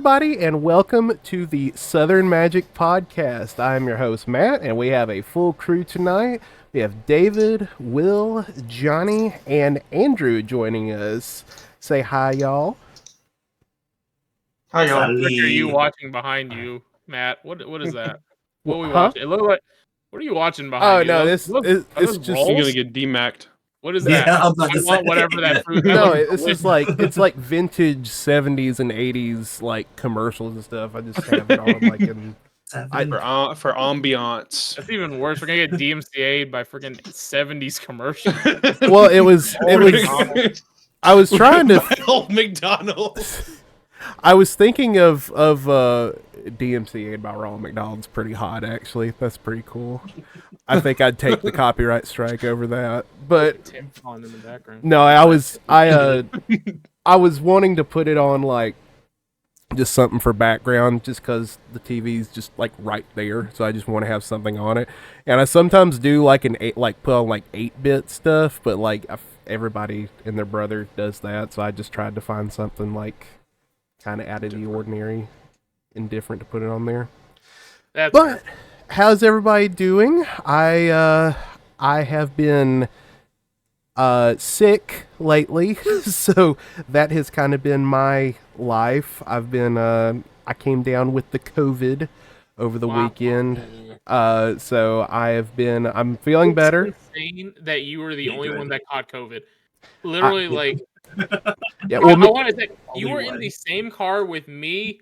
everybody, and welcome to the Southern Magic Podcast. I am your host, Matt, and we have a full crew tonight. We have David, Will, Johnny, and Andrew joining us. Say hi, y'all. Hi, y'all. What are you watching behind you, Matt? What is that? What are we watching? It looked like. What are you watching behind you? It's just rolls? You're gonna get demacked. What is that? Yeah, I want whatever that fruit. No, it's just like vintage 70s and 80s like commercials and stuff. I just have it on like in for ambiance. That's even worse. We're gonna get DMCA'd by freaking 70s commercials. Well, it was. I was trying to old McDonald. I was thinking of DMCA by Ronald. McDonald's pretty hot, actually. That's pretty cool. I think I'd take the copyright strike over that. But Tim on in the background. no, I was wanting to put it on like just something for background, just because the TV's just like right there. So I just want to have something on it. And I sometimes do like put on like 8-bit stuff, but like everybody and their brother does that. So I just tried to find something kind of out of the ordinary and different to put it on there. But how's everybody doing? I have been sick lately, so that has kind of been my life. I've been I came down with the COVID over the weekend. So I'm feeling better. It's insane that you were the only one that caught COVID. Literally, yeah. Well, I want to say you were in the same car with me,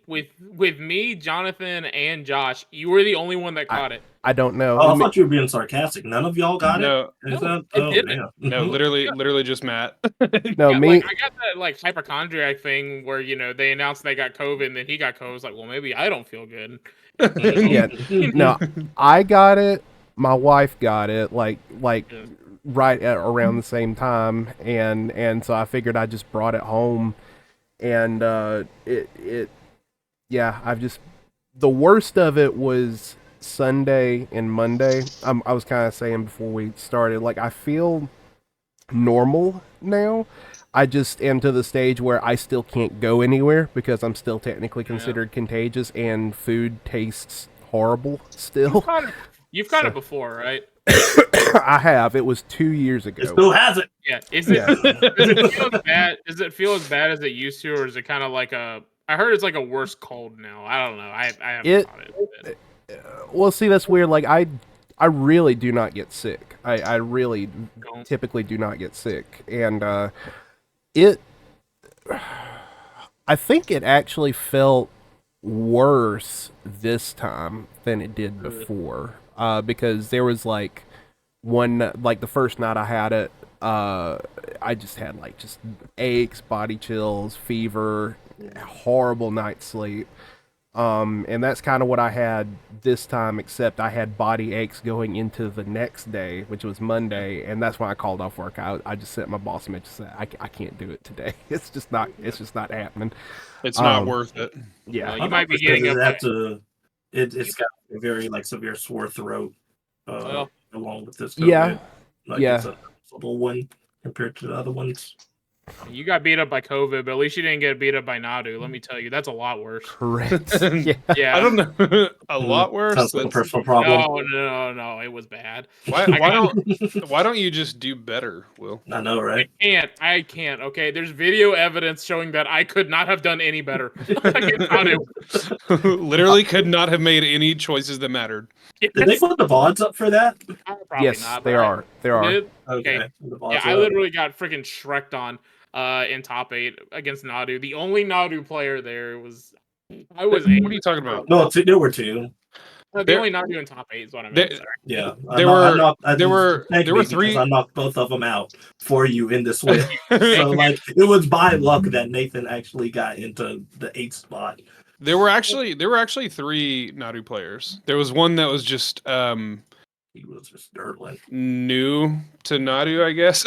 Jonathan, and Josh. You were the only one that caught it. I don't know. Oh, I thought you were being sarcastic. None of y'all got it. No, literally just Matt. No, me. I got that hypochondriac thing where they announced they got COVID and then he got COVID. I was like, well, maybe I don't feel good. Yeah, no, I got it. My wife got it. Right at around the same time, and so I figured I just brought it home, and the worst of it was Sunday and Monday. I was kind of saying before we started, I feel normal now. I just am to the stage where I still can't go anywhere because I'm still technically considered contagious, and food tastes horrible still. You've got it before, right? I have. It was 2 years ago. It still has it. Yeah. Does it feel as bad? Does it feel as bad as it used to, or is it kind of like a? I heard it's like a worse cold now. I don't know. I haven't caught it. Well, see, that's weird. I really do not get sick. I really typically do not get sick, and I think it actually felt worse this time than it did before. Because there was the first night I had it, I just had just aches, body chills, fever, horrible night's sleep. And that's kind of what I had this time, except I had body aches going into the next day, which was Monday, and that's when I called off work. I just sent my boss a message and said, I can't do it today. It's just not happening. It's not worth it. Yeah. You might be getting up. It's got a very severe sore throat along with this COVID. Yeah. It's a little one compared to the other ones. You got beat up by COVID, but at least you didn't get beat up by Nadu. Let me tell you, that's a lot worse. Correct. Yeah. I don't know. A lot worse. That's a personal problem. No, it was bad. Why don't you just do better, Will? I know, right? I can't. Okay, there's video evidence showing that I could not have done any better. Literally could not have made any choices that mattered. Yes. Did they put the VODs up for that? Probably yes, not, there are. Okay. Yeah, I literally got freaking Shrek'd on in top 8 against Nadu. The only Nadu player there was. I was. What are you talking about? No, there were two. The only Nadu in top 8 is what I meant. Yeah, there were 3. I knocked both of them out for you in this way. So it was by luck that Nathan actually got into the 8th spot. There were actually 3 Nadu players. There was one that was just he was just dirtling. New to Nadu, I guess.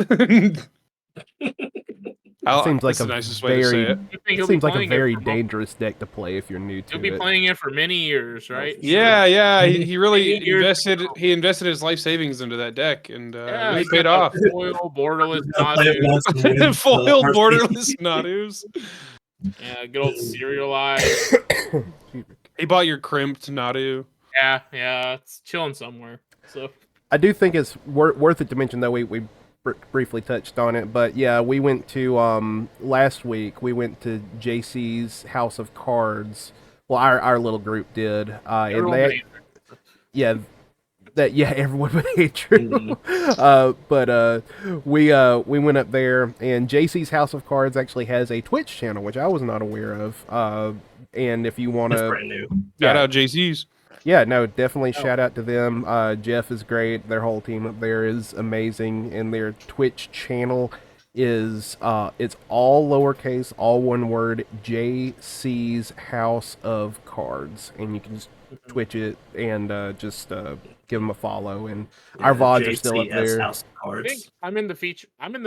Seems like the nicest way to say it. Seems like a very dangerous deck to play if you're new to it. He'll be playing it for many years, right? Yeah. He really invested. He invested his life savings into that deck, and it paid off. Foil borderless Nadu. Foil borderless Nadus. Yeah, good old serialized. He bought your crimped Nadu. Yeah, it's chilling somewhere. So I do think it's worth it to mention, though we briefly touched on it, but yeah, we went to last week. We went to JC's House of Cards. Well, our little group did, and everyone they, yeah, everyone but Andrew. But we went up there, and JC's House of Cards actually has a Twitch channel, which I was not aware of. And if you want It's to, brand new. Shout out JC's. yeah, no, definitely shout out to them. Jeff is great. Their whole team up there is amazing, and their Twitch channel is it's all lowercase, all one word, JC's House of Cards, and you can just Twitch it and just give them a follow. And our VODs are still up there. House of I Cards. think I'm in the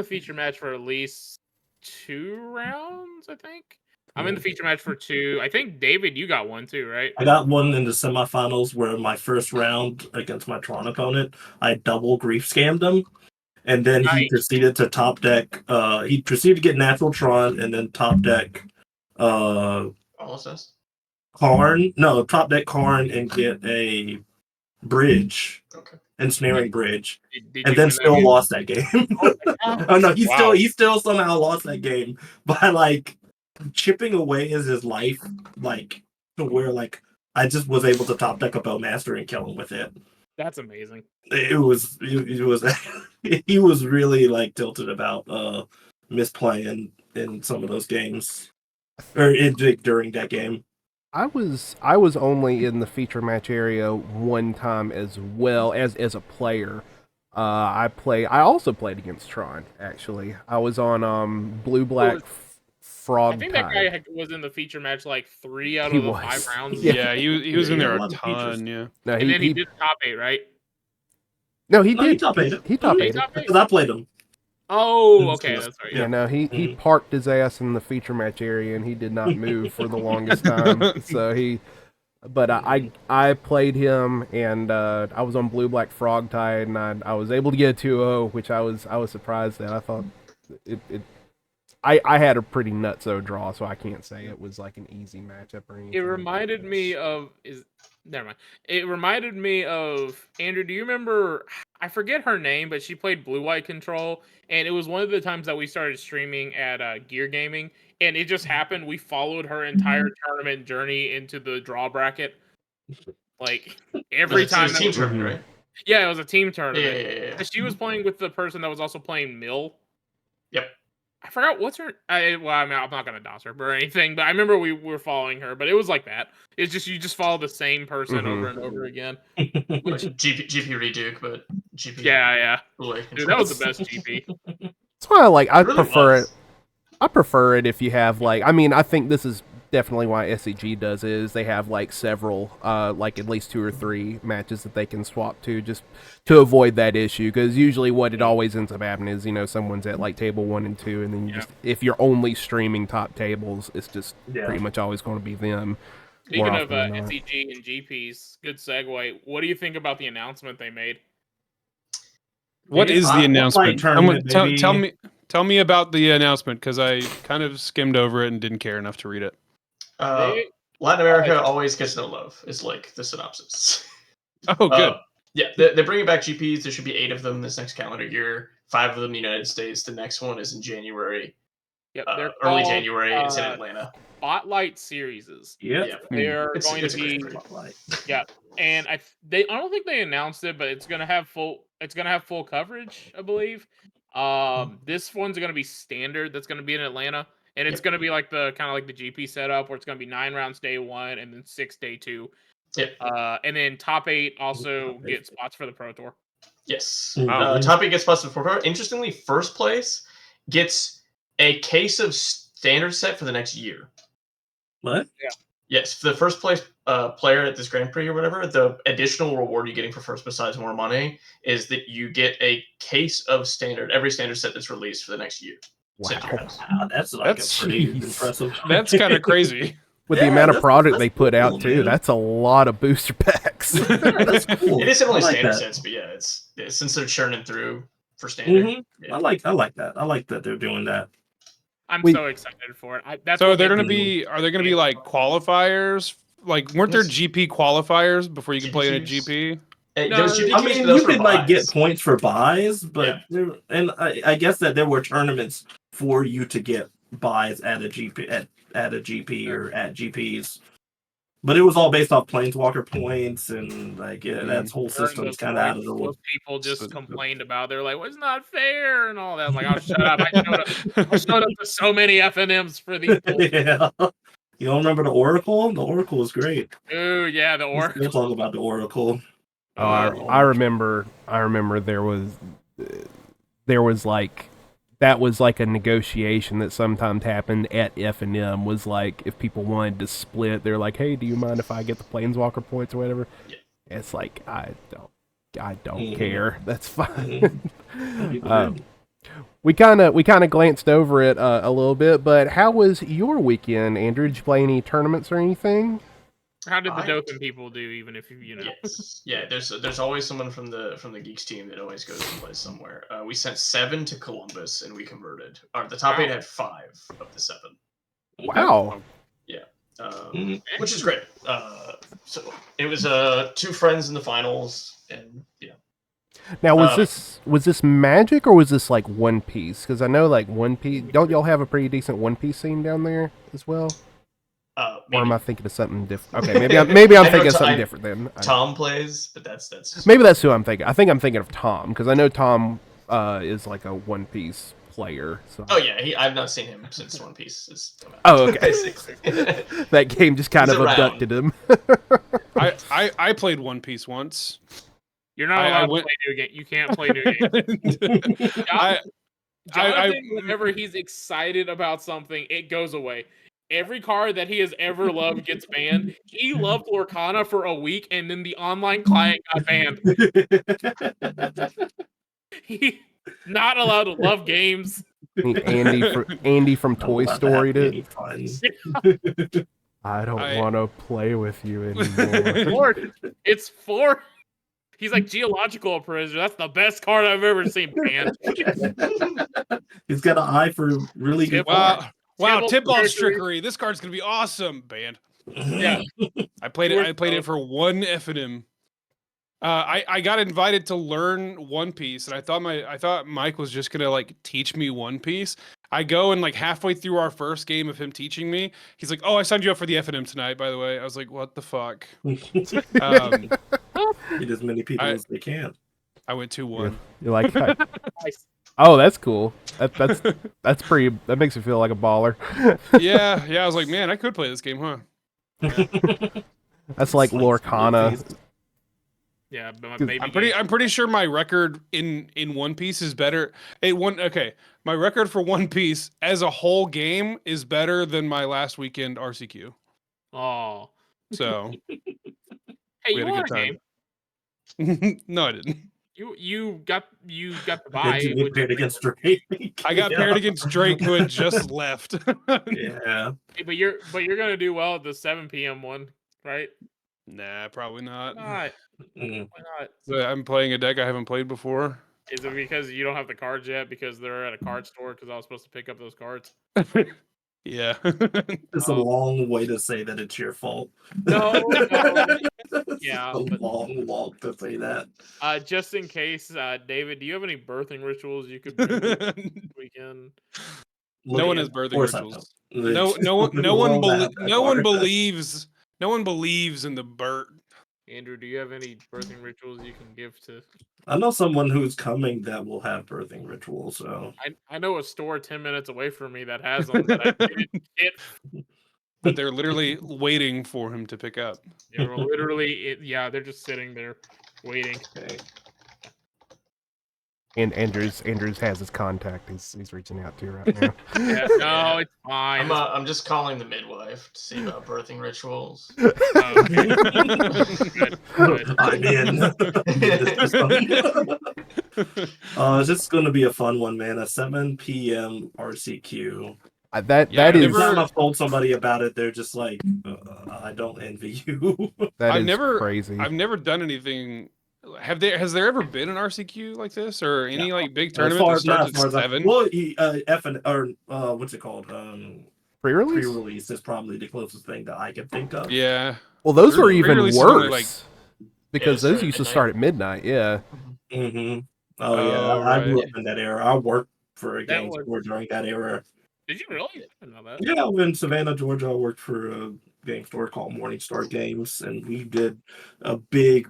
feature match for at least 2 rounds. I think I'm in the feature match for 2. I think David, you got one too, right? I got one in the semifinals where my first round against my Tron opponent, I double grief scammed him. And then he proceeded to top deck. He proceeded to get natural Tron and then top deck Karn. No, top deck Karn and get a bridge. Okay. Ensnaring bridge. Did And then still lost that game. Oh no, he still somehow lost that game by like chipping away his life, like to where like I just was able to top deck a Bowmaster and kill him with it. That's amazing. It was he was really like tilted about misplaying in some of those games or during that game. I was only in the feature match area one time as well as a player. I also played against Tron, actually. I was on Blue Black Frog. I think that guy was in the feature match like 3 out He of the was. 5 rounds. Yeah, he was in there a a lot of features. ton. Yeah. No, And then he did top 8, right? No, he No, did. he top 8. He top He 8. top 8? Because I played him. Oh, okay, that's right. Yeah, no, he parked his ass in the feature match area and he did not move for the longest time. So but I played him and I was on Blue Black Frog Tide and I was able to get a 2-0, which I was surprised at. I thought I had a pretty nutso draw, so I can't say it was like an easy matchup or anything. It reminded me of never mind. It reminded me of Andrew. Do you remember? I forget her name, but she played Blue White Control, and it was one of the times that we started streaming at Gear Gaming, and it just happened. We followed her entire tournament journey into the draw bracket. Like every time. It was a team tournament, right? Yeah, it was a team tournament. Yeah. She was playing with the person that was also playing Mill. Yep. I forgot what's her. I'm not gonna DOS her or anything, but I remember we were following her. But it was like that. It's just you just follow the same person over and over again. GP reduke, but GP. Yeah. Blue Dude, that was the best GP. That's why I really prefer was. it. I prefer it if you have like. I mean, I think this is definitely why SCG does it, is they have like several, like at least 2 or 3 matches that they can swap to just to avoid that issue. Because usually what it always ends up happening is, someone's at like table 1 and 2, and then if you're only streaming top tables, it's just pretty much always going to be them. Speaking of SCG and GPs, good segue. What do you think about the announcement they made? What is the announcement? Tell me about the announcement, because I kind of skimmed over it and didn't care enough to read it. Latin America always gets no love, is like the synopsis. Oh, good. Yeah, they're bringing back GPs. There should be 8 of them this next calendar year. 5 of them in the United States. The next one is in January. Yep, early January. It's in Atlanta. Spotlight series. Yeah. They're going to be. Yeah, and I don't think they announced it, but it's gonna have full coverage, I believe. This one's gonna be standard. That's gonna be in Atlanta. And it's going to be like the kind of like the GP setup, where it's going to be 9 rounds day 1 and then 6 day 2. Yep. And then top 8 also get spots for the Pro Tour. Yes. Top 8 gets spots for the Pro Tour. Interestingly, first place gets a case of standard set for the next year. What? Yeah. Yes, for the first place player at this Grand Prix or whatever, the additional reward you're getting for first, besides more money, is that you get a case of every standard set that's released for the next year. Wow, that's pretty impressive. That's kind of crazy. With the amount of product they put out, too, that's a lot of booster packs. That's cool. It is only standard sets, but yeah, it's since they're churning through for standard. I like that. I like that they're doing that. I'm so excited for it. That's so what they're made gonna me- be. Are they gonna be like qualifiers? Like, weren't there GP qualifiers before you could play in a GP? There's GP I games, mean, but those you were could like get buys. points for buys, but and I guess that there were tournaments for you to get buys at a GP at a GP or at GPs. But it was all based off Planeswalker points, and like that whole system's kind of out of the way. Most people just complained about. They're like, "Well, it's not fair" and all that. I'm like, "Oh, shut up!" I showed up to so many FNMs for these. Yeah. You don't remember the Oracle? The Oracle was great. Ooh, yeah, the Oracle. We'll talk about the Oracle. Oh, I remember. I remember there was like. That was like a negotiation that sometimes happened at F&M, was like if people wanted to split, they're like, hey, do you mind if I get the Planeswalker points or whatever? Yeah. It's like, I don't care. That's fine. We kind of glanced over it a little bit, but how was your weekend, Andrew? Did you play any tournaments or anything? How did the Dothan people do? Even if you know, yes. Yeah. There's always someone from the Geeks team that always goes and plays somewhere. We sent 7 to Columbus and we converted. The top 8 had 5 of the 7. Wow. Yeah. Which is great. So it was 2 friends in the finals, and yeah. Now was this Magic or was this like One Piece? Because I know like One Piece. Don't y'all have a pretty decent One Piece scene down there as well? Or am I thinking of something different? Okay, maybe I'm thinking of something different then. Tom plays, but that's maybe that's who I'm thinking. I think I'm thinking of Tom because I know Tom is like a One Piece player. So. Oh yeah, I've not seen him since One Piece has come out. Oh okay. That game just kind of abducted him. I played One Piece once. You're not allowed to play new game. You can't play new games. Jonathan, whenever he's excited about something, it goes away. Every card that he has ever loved gets banned. He loved Lorcana for a week, and then the online client got banned. He not allowed to love games. Andy from Toy Story did. I don't want to play with you anymore. It's 4. He's like geological prisoner. That's the best card I've ever seen banned. He's got an eye for really good cards. Wow, tip-off trickery. This card's gonna be awesome. Banned. Yeah. I played it for one F&M. I got invited to learn One Piece, and I thought Mike was just gonna like teach me One Piece. I go and like halfway through our first game of him teaching me, he's like, "Oh, I signed you up for the F&M tonight, by the way." I was like, "What the fuck?" Get as many people as they can. I went 2-1. You're like, nice. Oh, that's cool. That's pretty. That makes me feel like a baller. yeah. I was like, man, I could play this game, huh? Yeah. That's like Lorcana. Yeah, but maybe I'm pretty sure my record in One Piece is better. My record for One Piece as a whole game is better than my last weekend RCQ. Oh, so hey, you won a game. No, I didn't. You got the buy. You paired against Drake. I got paired against Drake, who had just left. Yeah. Hey, but you're gonna do well at the 7 p.m. one, right? Nah, probably not. Why not? So I'm playing a deck I haven't played before. Is it because you don't have the cards yet? Because they're at a card store? Because I was supposed to pick up those cards. Yeah. It's a long way to say that it's your fault. No. Yeah. Long to say that. Just in case, David, do you have any birthing rituals you could bring this weekend? No one has birthing rituals. No one believes in the birth. Andrew, do you have any birthing rituals you can give to? I know someone who's coming that will have birthing rituals. So I know a store 10 minutes away from me that has them. That I didn't get. But they're literally waiting for him to pick up. They're literally, they're just sitting there waiting. Okay. And Andrews has his contact. He's reaching out to you right now. Yeah, no, it's fine. I'm just calling the midwife to see about birthing rituals. Okay. Good. I'm in. This is going to be a fun one, man. A 7 p.m. RCQ. Every time I've told somebody about it, they're just like, I don't envy you. That is crazy. I've never done anything has there ever been an RCQ like this or any like big As tournament far that as not starts as far at as I, 7? well, what's it called? Pre-release? Pre-release is probably the closest thing that I can think of. Yeah. Well, those were Pre- even pre-release is worse only, like- because Yeah, those used to start at midnight. Yeah. Mm-hmm. Oh yeah, Oh, I grew right. up in that era. I worked for a That game was- store during that era. Did you really? I didn't know that. Yeah, in Savannah, Georgia, I worked for a game store called Morningstar Games, and we did a big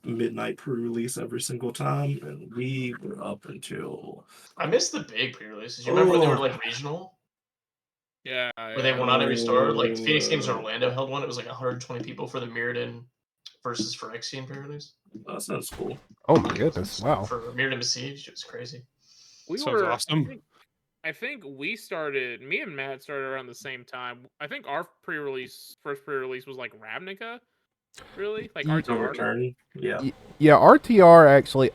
midnight pre-release every single time, and we were up until I miss the big pre-releases. You remember when they were Oh. like regional, Yeah. where they were not every store? Like Phoenix Games in Orlando held one. It was like 120 people for the Mirrodin versus Phyrexian pre-release. that sounds cool. Oh my goodness! Wow. For Mirrodin Besieged, it was crazy. We Sounds were awesome. I think we started. Me and Matt started around the same time. I think our first pre-release was like Ravnica. Really, like Ye- No RTR. return. Yeah. Yeah, RTR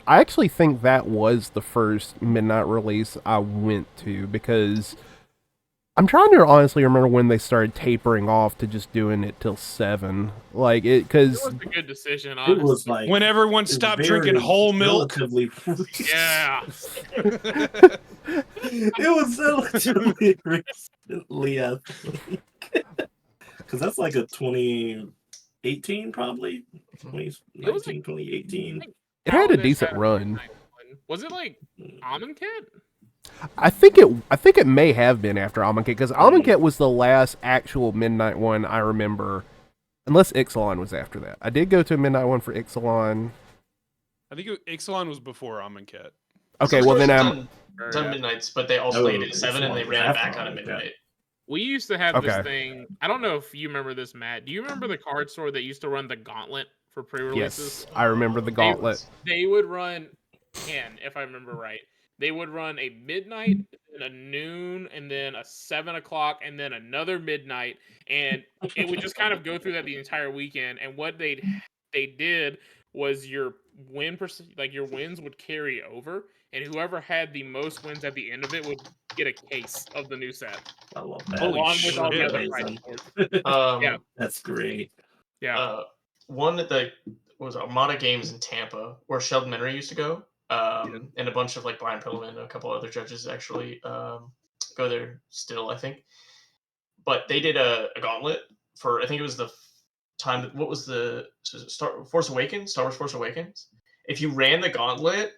I actually think that was the first midnight release I went to because I'm trying to honestly remember when they started tapering off to just doing it till 7. Like it, It because was a good decision, It honestly. was like When everyone it's stopped very drinking whole milk. relatively- Yeah. It was relatively recently, I think. Because that's like a 2018, probably. 2019, 2018. it had a Childish decent had run. midnight one. Was it like Amonkhet? I think it may have been after Amonkhet because Amonkhet was the last actual midnight one I remember, unless Ixalan was after that. I did go to a midnight one for Ixalan. I think Ixalan was before Amonkhet. Okay, well then done midnights, but they also played at 7 and they ran it back Definitely, on at midnight. We used to have this Okay. thing. I don't know if you remember this, Matt. Do you remember the card store that used to run the Gauntlet for pre-releases? yes, I remember the Gauntlet. They would run 10, if I remember right. They would run a midnight, and a noon, and then a 7 o'clock, and then another midnight, and it would just kind of go through that the entire weekend. And what they did was your your wins would carry over, and whoever had the most wins at the end of it would get a case of the new set, I love that. Holy along with all the shit. other prize Amazing. boards. Yeah. That's great. Yeah. One at the was Armada Games in Tampa, where Sheldon Menery used to go, and a bunch of like Brian Pillman and a couple other judges actually go there still, I think. But they did a gauntlet for I think it was the time. What was the Force Awakens? Star Wars Force Awakens. If you ran the gauntlet,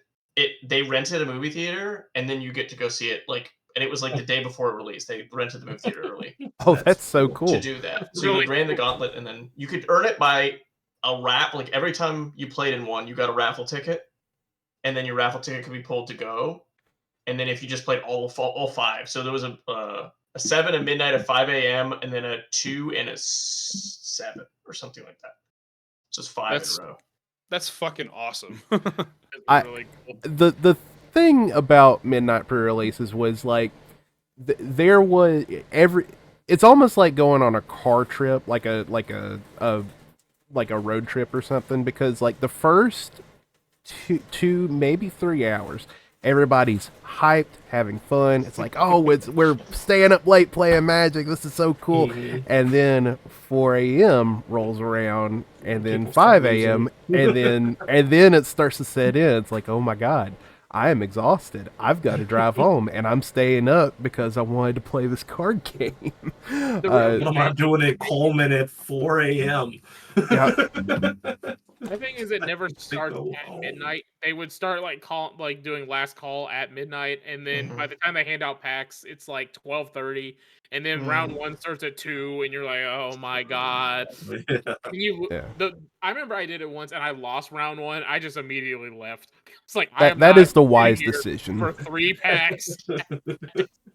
they rented a movie theater, and then you get to go see it like. And it was like the day before it released. They rented the movie theater early Oh, that's so cool. to do that. So Really you ran the cool. gauntlet, and then you could earn it by a raffle. Like every time you played in one, you got a raffle ticket, and then your raffle ticket could be pulled to go. And then if you just played all 5, so there was a 7, a midnight, a 5 a.m., and then a 2 and a 7 or something like that. Just 5 That's- in a row. That's fucking awesome. It's I- really cool. The thing about midnight pre-releases was like there was it's almost like going on a car trip, like a road trip or something, because like the first two maybe 3 hours everybody's hyped, having fun. It's like, oh, we're staying up late playing Magic, this is so cool. Mhm. And then 4 a.m. rolls around, and then People start 5 a.m. and then it starts to set in. It's like, oh my god, I am exhausted. I've got to drive home, and I'm staying up because I wanted to play this card game. What am I doing at Coleman at 4 a.m.? Yeah. The thing is, it never starts go at home. midnight. They would start like doing last call at midnight, and then by the time they hand out packs, it's like 12:30, and then round 1 starts at 2, and you're like, oh my god. Yeah. I remember I did it once, and I lost round 1. I just immediately left. It's like That is the sitting wise here decision. for 3 packs.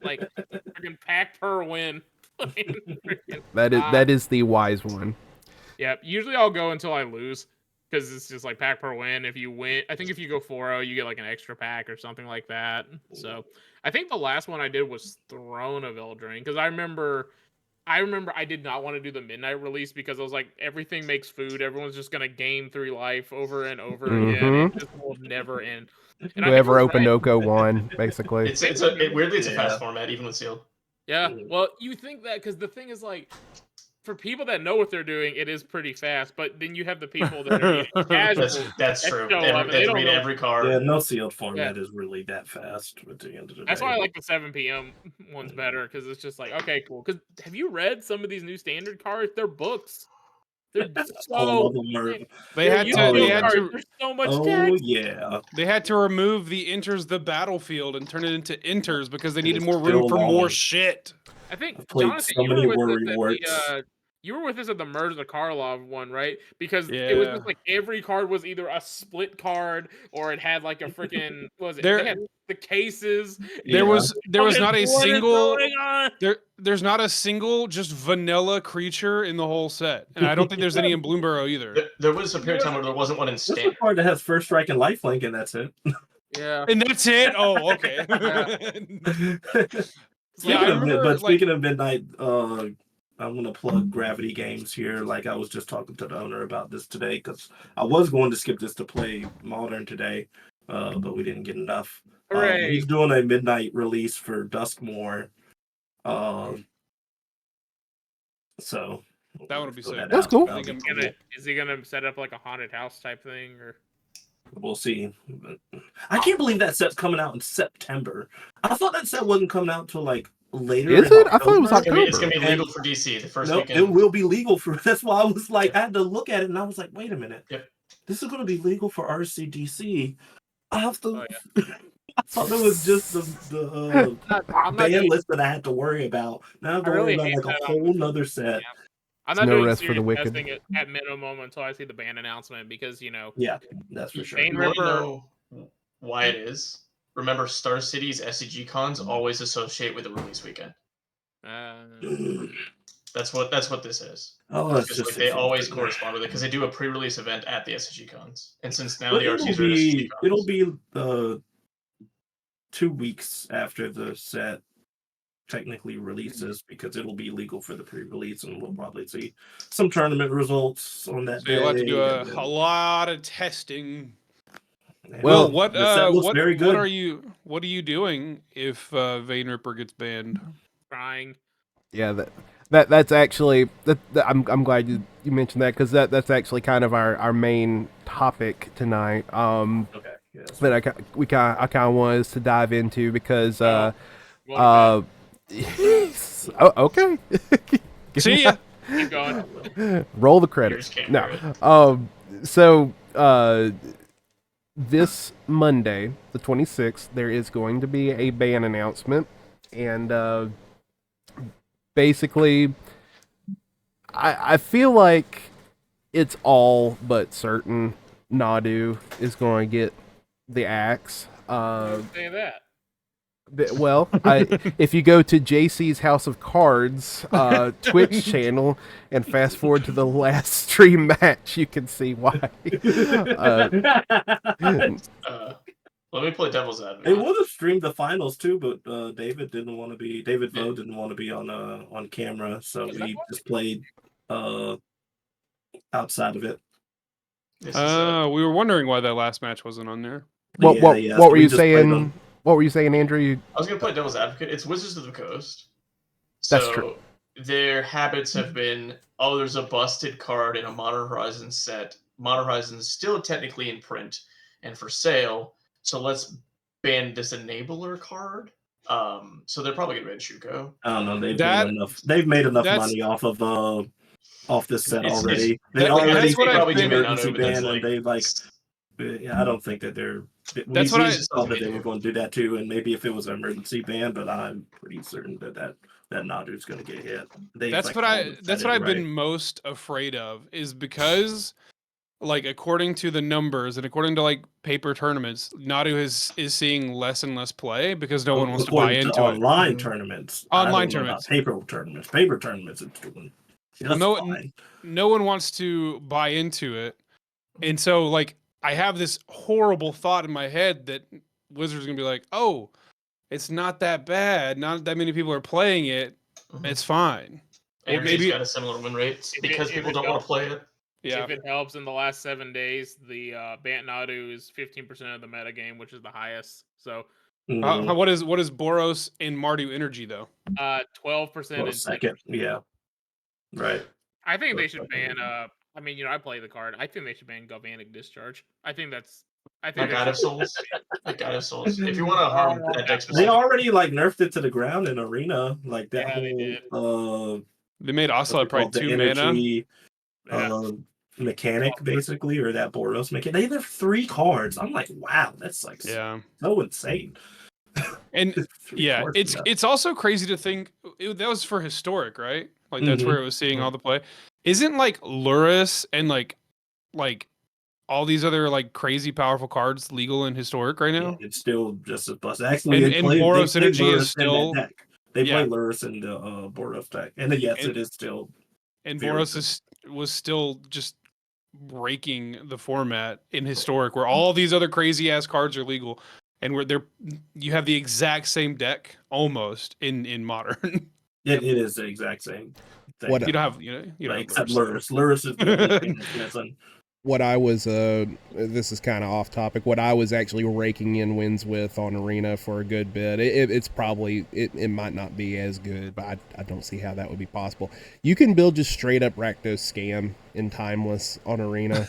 Like freaking pack per win. That is the wise one. Yeah, usually I'll go until I lose, because it's just like pack per win. If you win, I think if you go 4-0, you get like an extra pack or something like that. So I think the last one I did was Throne of Eldraine, because I remember I did not want to do the midnight release because I was like, everything makes food. Everyone's just gonna game 3 life over and over again. It just will never end. And I think Whoever it was opened right. Oko won, basically. Weirdly it's a Yeah. fast format even with sealed. Yeah, well, you think that because the thing is like for people that know what they're doing, it is pretty fast. But then you have the people that are casual. That's true. show They up and have they to don't read know. every card. Yeah, no sealed format is really that fast at the end of the That's day. why I like the 7 p.m. ones better, because it's just like, okay, cool. Because have you read some of these new standard cards? They're books. They're All of so. them are. They had to. There's so much Oh text. yeah. They had to remove the enters the battlefield and turn it into enters because they needed It's more room still for more long. shit. I think I've played Jonathan, so you many were with war us at rewards. you were with us at the Mirza Karlov one, right? Because it was Yeah. just like every card was either a split card or it had like a freaking what was it? There- They had the cases. There was not a What is single going on? there's not a single just vanilla creature in the whole set. And I don't think there's any in Bloomburrow either. There was a period of time where there wasn't one in There's a standard. card that has first strike and lifelink, and that's it. Yeah. And that's it? Oh, okay. Speaking I of remember, but speaking of midnight, I'm gonna plug Gravity Games here. Like I was just talking to the owner about this today because I was going to skip this to play Modern today, but we didn't get enough. Hooray. He's doing a midnight release for Duskmore. So That one would be throw sick. that That's out. cool. That'll be Is he gonna set up like a haunted house type thing, or? We'll see. I can't believe that set's coming out in September. I thought that set wasn't coming out until like later. Is in it? I thought it was October. It's gonna be October. legal for DC the first No, weekend. it will be legal for. That's why I was like, I had to look at it, and I was like, wait a minute. Yep. This is going to be legal for RCDC. I have to. Oh, I thought it was just the I'm not ban doing, list that I had to worry about. Now I have to I really worry hate about like a that on whole nother set. I'm not No doing rest for the serious wicked. testing at minimum until I see the ban announcement, because Yeah, that's for sure. Bane You want to Ripper. know why it is? Remember, Star City's SCG cons always associate with the release weekend. That's what this is. Oh, that's Because, just like, they always something. correspond with it because they do a pre-release event at the SCG cons, and since now But the RCs are at SCG cons, it'll be 2 weeks after the set technically releases, because it'll be legal for the pre-release, and we'll probably see some tournament results on that So day. you'll have to do and then- a lot of testing. and Well, What the set looks very good. what are you doing if Vane Ripper gets banned? Trying. Yeah, that's actually I'm glad you mentioned that, because that's actually kind of our main topic tonight. Okay. Yes. That I kind of wanted us to dive into, because Well, okay. See ya. keep going. Roll the Yours credits. can't No. hear it. So this Monday, the 26th, there is going to be a ban announcement, and basically, I feel like it's all but certain Nadu is going to get the axe. Say that. Well, if you go to JC's House of Cards Twitch channel and fast forward to the last stream match, you can see why. Let me play devil's They advocate. would have streamed the finals too, but David Vo didn't want to be on camera, so we just played outside of it. This is, We were wondering why that last match wasn't on there. What so were we you just played saying? them. What were you saying, Andrew? I was gonna play devil's advocate. It's Wizards of the Coast. That's So true. their habits have been, oh, there's a busted card in a Modern Horizons set. Modern Horizons still technically in print and for sale, so let's ban this enabler card. So they're probably gonna ban Shuko. I don't know. That- They've made enough that's- money off this set It's- already. that- They already that's what I've probably been- do emergency Nadu, but that's ban, and they like. Yeah, I don't think that they're. That's we what I- just thought that they were going to do that too, and maybe if it was an emergency ban, but I'm pretty certain that Nadu's going to get hit. That's what I've been most afraid of, is because, like, according to the numbers and according to like paper tournaments, Nadu is seeing less and less play because no one wants to buy into it. online tournaments. I Online don't know about tournaments. paper tournaments. It's doing. Just No- fine. No one wants to buy into it, and so like I have this horrible thought in my head that Wizards are gonna be like, oh, it's not that bad. Not that many people are playing it. It's fine. Energy's maybe- got a similar win rate If because it people don't want to play it. Yeah. If it helps, in the last 7 days, the Bant Nadu is 15% of the meta game, which is the highest. So Mhm. What is Boros and Mardu energy though? 12% Well, and second, yeah, right. I think they should ban. I mean, I play the card. I think they should ban Galvanic Discharge. I think that's. I think Like God of Souls. Like God of Souls. If you want to harm that deck They specifically, already like nerfed it to the ground in Arena, like that Yeah, they whole They made what's Ocelot it called? probably The 2 mana. energy Yeah. mechanic basically, or that Boros mechanic. They have 3 cards. I'm like, wow, that's like Yeah. so insane. And 3 yeah, cards for that. it's also crazy to think that was for historic, right? Like that's where it was seeing all the play. Isn't like Luris and like all these other like crazy powerful cards legal in historic right now? Yeah, it's still just as busted. Actually, And Boros they Energy Luris is still in that deck. They yeah. play Luris in the Boros deck, and then, yes, it is still. And very Boros was still just breaking the format in historic, where all these other crazy ass cards are legal, and where you have the exact same deck almost in modern. It is the exact same thing. What- You don't have Like, except Luris. Luris is the only thing that's missing. What I was, this is kind of off topic, what I was actually raking in wins with on Arena for a good bit, it's probably, it might not be as good, but I don't see how that would be possible. You can build just straight up Rakdos Scam in Timeless on Arena.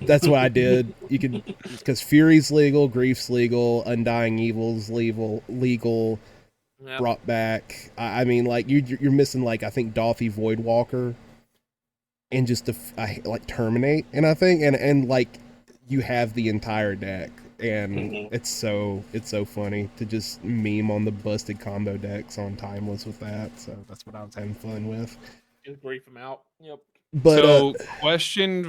That's what I did. You can, because Fury's legal, Grief's legal, Undying Evil's legal, Yep. brought back. I mean, like, you're missing, like, I think Dolphy Voidwalker. And just like terminate, and I think and like you have the entire deck, and it's so funny to just meme on the busted combo decks on Timeless with that. So that's what I was having fun with. Just brief them out. Yep. But so question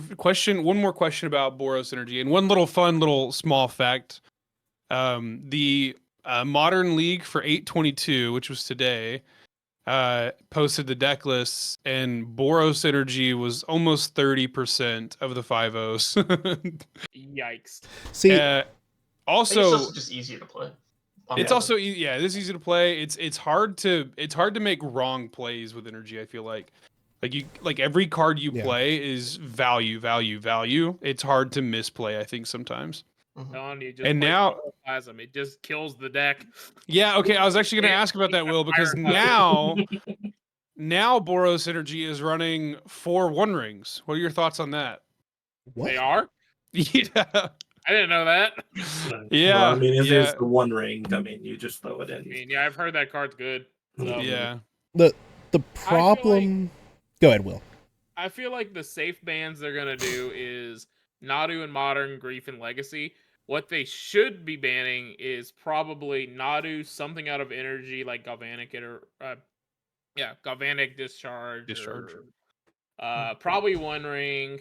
one more question about Boros Energy, and one little small fact. The Modern League for 8/22, which was today, posted the deck lists, and Boros Energy was almost 30% of the 5-0s. Yikes. see, also also it's just easier to play. it's also it is easy to play. It's hard to make wrong plays with Energy. I feel like every card you play is value. It's hard to misplay, I think, sometimes. And now Plasm. It just kills the deck. Yeah, okay. I was actually going to ask about that, Will, because now Boros Energy is running 4 One Rings. What are your thoughts on that? what? They are? Yeah. I didn't know that. Yeah. Well, I mean, it is the One Ring. I mean, you just throw it in. I mean, yeah, I've heard that card's good. So. Yeah. The problem. Go ahead, Will. I feel like the safe bans they're gonna do is Nadu and Modern, Grief, and Legacy. What they should be banning is probably Nadu, something out of Energy like Galvanic Galvanic Discharge. Probably One Ring.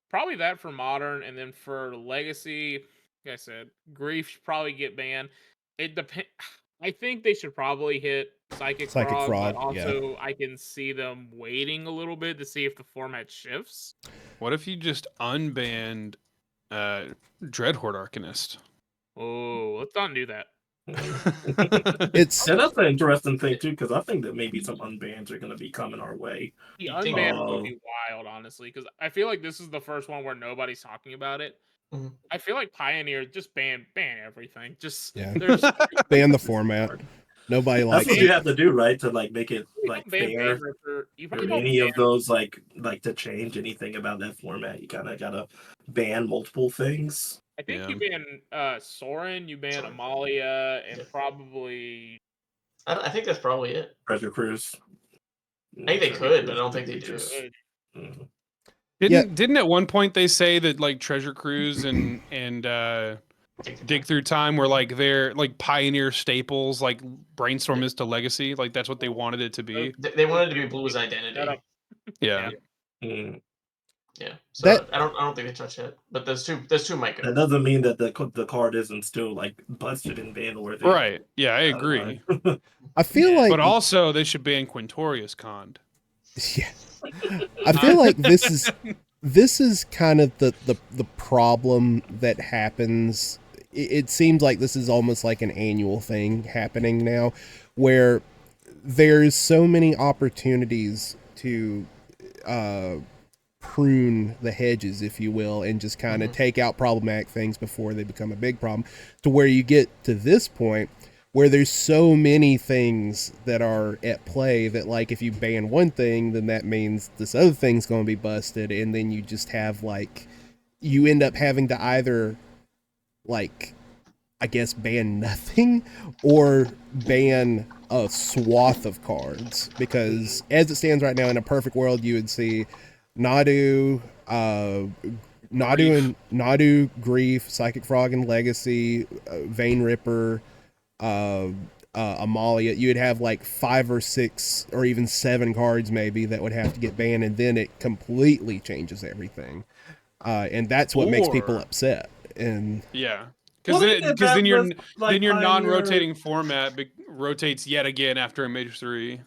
Probably that for Modern, and then for Legacy, like I said, Grief should probably get banned. It depends. I think they should probably hit Psychic Frog, but also I can see them waiting a little bit to see if the format shifts. What if you just unbanned Dreadhorde Arcanist? Oh, let's not do that. It's that's an interesting thing too, because I think that maybe some unbans are going to be coming our way. The unban would be wild, honestly, because I feel like this is the first one where nobody's talking about it. I feel like Pioneer just ban everything. Just ban the format. Nobody likes. That's what you have to do, right? To like make it like fair. Or any of those like to change anything about that format, you kind of gotta ban multiple things. I think you ban Southrn, you ban Amalia, and probably. I think that's probably it. Treasure Cruise. I think they could, but I don't think they do. Didn't at one point they say that like Treasure Cruise and Dig Through Time were like their like Pioneer staples, like Brainstorm is to Legacy, like that's what they wanted it to be. They wanted it to be Blue's identity. Yeah. Yeah. So I don't think they touch it, but those two might go. That doesn't mean that the card isn't still like busted and ban worthy. Right. Yeah, I agree. I feel like, but also they should ban Quintorius Cond. Yeah. I feel like this is kind of the problem that happens. It seems like this is almost like an annual thing happening now, where there's so many opportunities to prune the hedges, if you will, and just kind of take out problematic things before they become a big problem, to where you get to this point where there's so many things that are at play that, like, if you ban one thing, then that means this other thing's going to be busted, and then you just have, like, you end up having to either, like, I guess ban nothing or ban a swath of cards, because as it stands right now, in a perfect world, you would see Nadu, Nadu, Grief, Psychic Frog and Legacy, Vein Ripper, Amalia. You would have like 5 or 6 or even 7 cards maybe that would have to get banned, and then it completely changes everything. And that's what makes people upset. And yeah, Well, because then your Pioneer- non-rotating format rotates yet again after a major 3.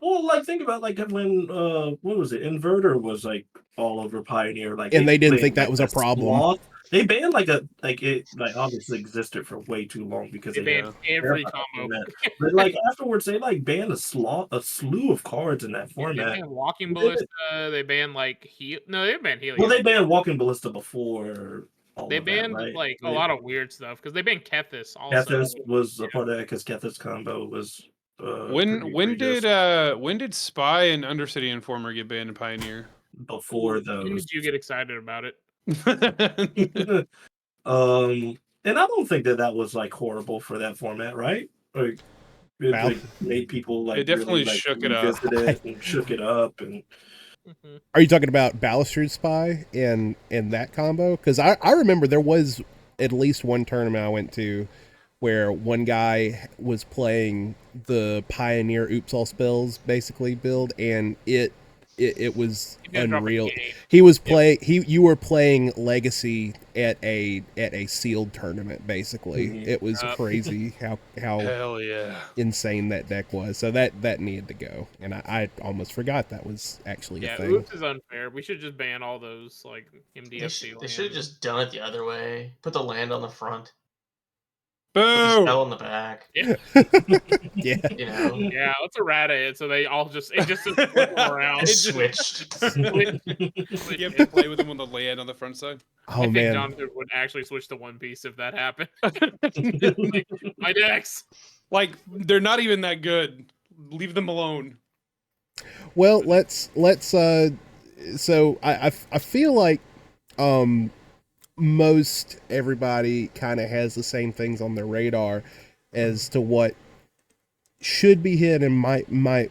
Well, like think about like when what was it? Inverter was like all over Pioneer, like, and they didn't banned, think that like, was a problem. sloth. They banned it obviously existed for way too long because They banned every combo. But like afterwards, they like banned a slew of cards in that They format. banned Walking Ballista. They banned like No, they banned Helios. Well, they banned Walking Ballista before. They banned right? like a lot of weird stuff because they banned Kethis also. Kethis was a part of that because Kethis combo was. When did Spy and Undercity Informer get banned in Pioneer? Before When those. did you get excited about it? And I don't think that was like horrible for that format, right? Like it like, made people like it definitely really, like, shook it up. it and shook it up. And Are you talking about Balustrade Spy and that combo? Because I remember there was at least one tournament I went to where one guy was playing the Pioneer Oops All Spells basically build, and it was unreal. He was you were playing Legacy at a sealed tournament basically. Mhm. It was crazy how Hell yeah, insane that deck was. So that needed to go, and I almost forgot that was actually a thing. Oops is unfair. We should just ban all those like MDFC. They should have just done it the other way. Put the land on the front. boo! Put the spell on the back. Yeah. Yeah. You know? Yeah, let's errata it so they all just flip around. It switched. You have to play with them on the land on the front side. Oh I think man. Jonathan would actually switch to One Piece if that happened. My decks. Like they're not even that good. Leave them alone. Well, let's so I feel like most everybody kind of has the same things on their radar as to what should be hit and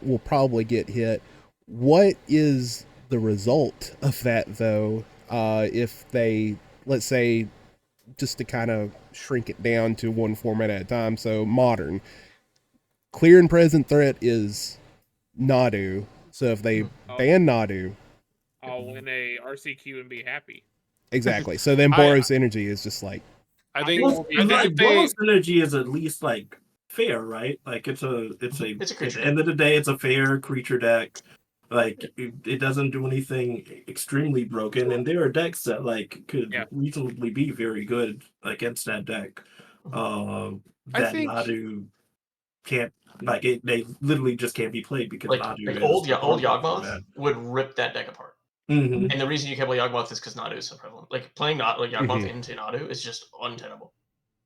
will probably get hit. What is the result of that though? If they, let's say, just to kind of shrink it down to one format at a time. So modern, clear and present threat is Nadu. So if they ban Nadu, I'll win a RCQ and be happy. exactly. So then Boros Energy is just like, I think Boros Energy is at least like fair, right? Like it's a It's a at creature. the end of the day, it's a fair creature deck. Like it doesn't do anything extremely broken, and there are decks that like could reasonably be very good against that deck. That Nadu can't, like they literally just can't be played because Nadu like is old Yawgmoth would rip that deck apart. Mm-hmm. And the reason you can't play Yawgmoth is because Nadu is so prevalent. Like playing Yawgmoth into Nadu is just untenable.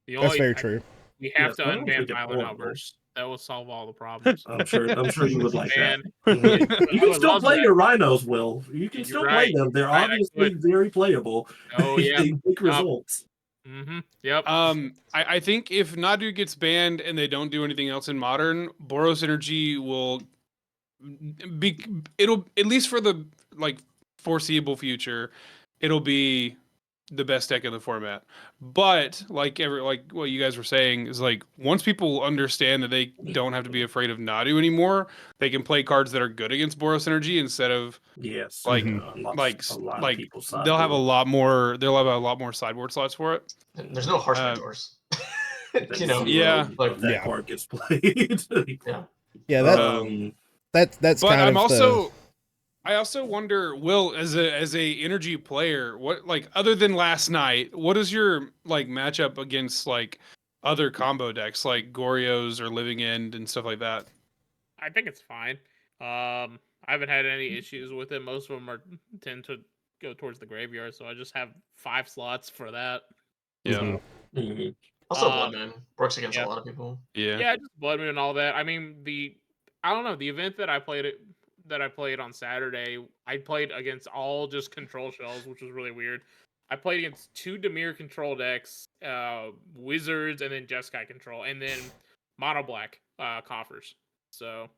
That's very true. We have to unban Violent Outburst. That will solve all the problems. I'm sure you would like that. Mm-hmm. You can still play your Rhinos, Will. You can still play them. They're obviously very playable. Oh yeah, they make results. Mm-hmm. Yep. I think if Nadu gets banned and they don't do anything else in Modern, Boros Energy will it'll, at least for the like foreseeable future, it'll be the best deck in the format. But like what you guys were saying is like once people understand that they don't have to be afraid of Nadu anymore, they can play cards that are good against Boros Energy instead of they'll have a lot more sideboard slots for it. There's no harsh mentors. Like that card gets played. That's but kind I'm of also I also wonder, Will, as a energy player, what, like, other than last night, what is your like matchup against like other combo decks like Goryo's or Living End and stuff like that? I think it's fine. I haven't had any issues with it. Most of them tend to go towards the graveyard, so I just have 5 slots for that. Yeah. Mm-hmm. Also, Blood Moon works against yeah. a lot of people. Yeah, just Blood Moon and all that. I mean, I don't know, the event that I played on Saturday, I played against all just control shells, which was really weird. I played against 2 Dimir control decks, Wizards, and then Jeskai control, and then Mono Black coffers. So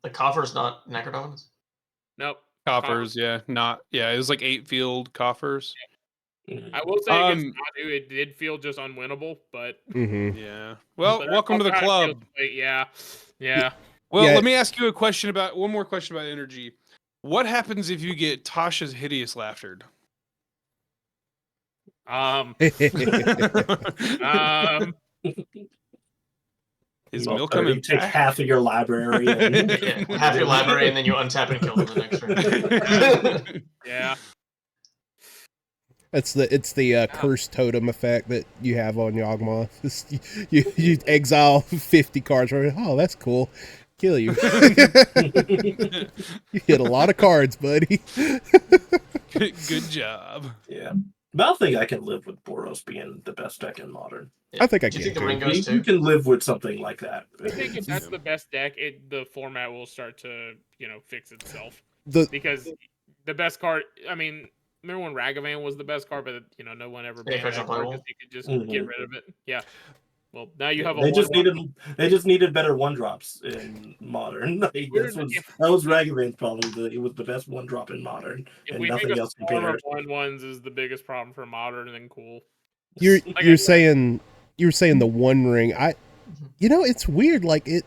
The coffer's not Necrodominance? nope. Coffers, yeah. It was like 8 field coffers. I will say against Nadu, it did feel just unwinnable, but yeah. Well, but welcome to the club. Yeah. Well, Yeah. let me ask you one more question about energy. What happens if you get Tasha's hideous laughtered? Is Milk coming you take back? half of your library. And... Yeah, half your library, and then you untap and kill them the next turn. Yeah. It's the cursed totem effect that you have on Yawgmoth. You exile 50 cards. Right? Oh, that's cool. Kill you. You hit a lot of cards, buddy. Good job. Yeah. But I think I can live with Boros being the best deck in Modern. Yeah. I think I Do you can. think the ring goes too? You can live with something like that. I think if that's the best deck, the format will start to, fix itself. Because the best card, I mean, remember when Ragavan was the best card, but no one ever banned that card because you could just get rid of it. Yeah. Well, now you have a. They just needed better 1-drops in Modern. That was Ragavan's problem. It was the best 1-drop in Modern, and nothing else compared. 1/1s is the biggest problem for Modern, and then cool. You're saying the One Ring. It's weird. Like it.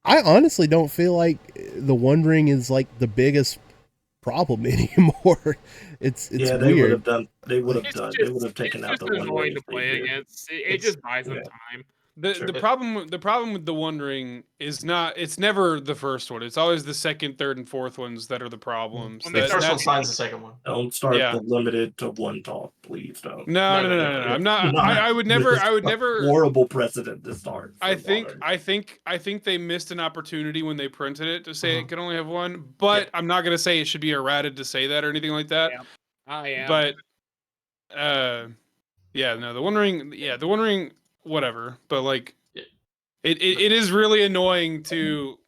I honestly don't feel like the One Ring is like the biggest problem anymore. It's they weird. They would have taken out the One Ring to play against. It just buys them time. The problem with the One Ring is it's never the first one. It's always the second, third, and fourth ones that are the problems. The first one finds the second one. Don't start the limited to 1 talk, please. Don't. No. I'm not. I would never. Horrible precedent to start. I think they missed an opportunity when they printed it to say it could only have one. But I'm not gonna say it should be errated to say that or anything like that. Yeah. But the One Ring. Yeah, the One Ring. Whatever, but like, it is really annoying to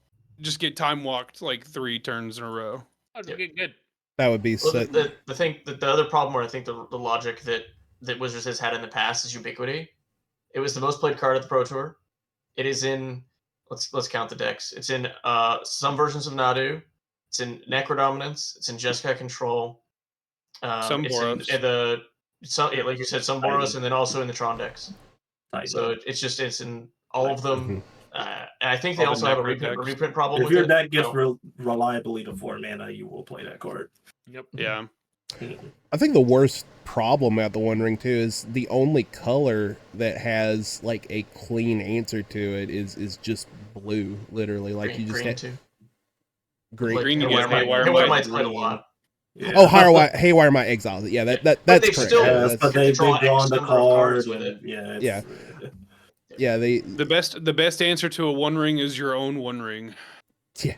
just get time walked like 3 turns in a row. Good. That would be the thing. The other problem, where I think the logic that Wizards has had in the past is ubiquity. It was the most played card at the Pro Tour. It is in. Let's count the decks. It's in some versions of Nadu. It's in Necrodominance. It's in Jeskai Control. Some Boros. Like you said, some Boros, and then also in the Tron decks. So it's in all of them. And I think they also have a reprint problem. If your deck gets reliably to 4 mana, you will play that card. Yep. Yeah. I think the worst problem at the One Ring too is the only color that has like a clean answer to it is just blue. Literally, like green, you just green too. Green. Green. Haywire Might's played a lot. Yeah. Oh, Haywire Might Exile. Yeah, that's correct. But they've drawn the cards with it. Yeah. The best answer to a One Ring is your own One Ring. Yeah.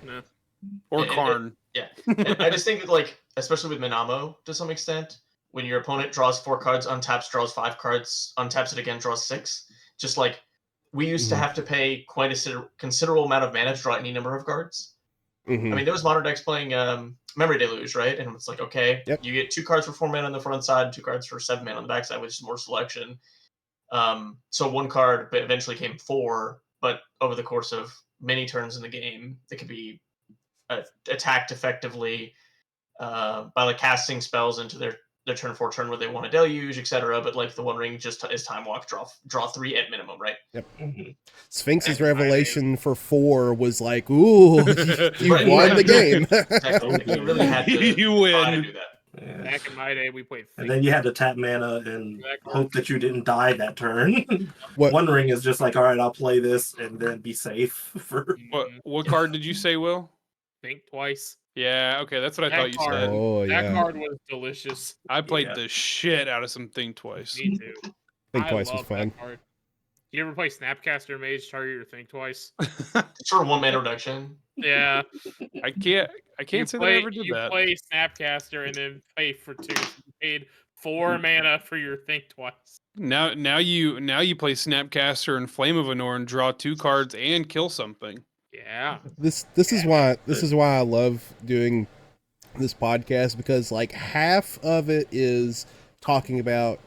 Or Karn. And I just think that, like, especially with Minamo to some extent, when your opponent draws 4 cards, untaps, draws 5 cards, untaps it again, draws 6. Just like we used to have to pay quite a considerable amount of mana to draw any number of cards. I mean, there was modern decks playing Memory Deluge, right? And it's like, okay, you get 2 cards for 4 mana on the front side, 2 cards for 7 mana on the back side, which is more selection. So 1 card, but eventually came 4. But over the course of many turns in the game, they could be attacked effectively by like casting spells into their turn 4 turn where they want to deluge, etc. But like the One Ring just is time walk, draw 3 at minimum, right? Yep. Sphinx's Revelation for 4 was like, ooh, you won the game. Exactly. You really had to you win. to do that. Yeah. Back in my day, we played. And then you had to tap mana and hope that you didn't die that turn. One Ring is just like, all right, I'll play this and then be safe. What card did you say, Will? Think Twice. Yeah, okay, that's what I thought you said. Oh, that card was delicious. I played the shit out of some Think Twice. Me too. Think Twice was fun. Did you ever play Snapcaster Mage Target or Think Twice? It's for 1 mana reduction. Yeah. I can't say that I ever did that. You play Snapcaster and then pay for 2. You paid 4 mana for your think twice. Now you play Snapcaster and Flame of Anor and draw 2 cards and kill something. Yeah. This is why I love doing this podcast, because like half of it is talking about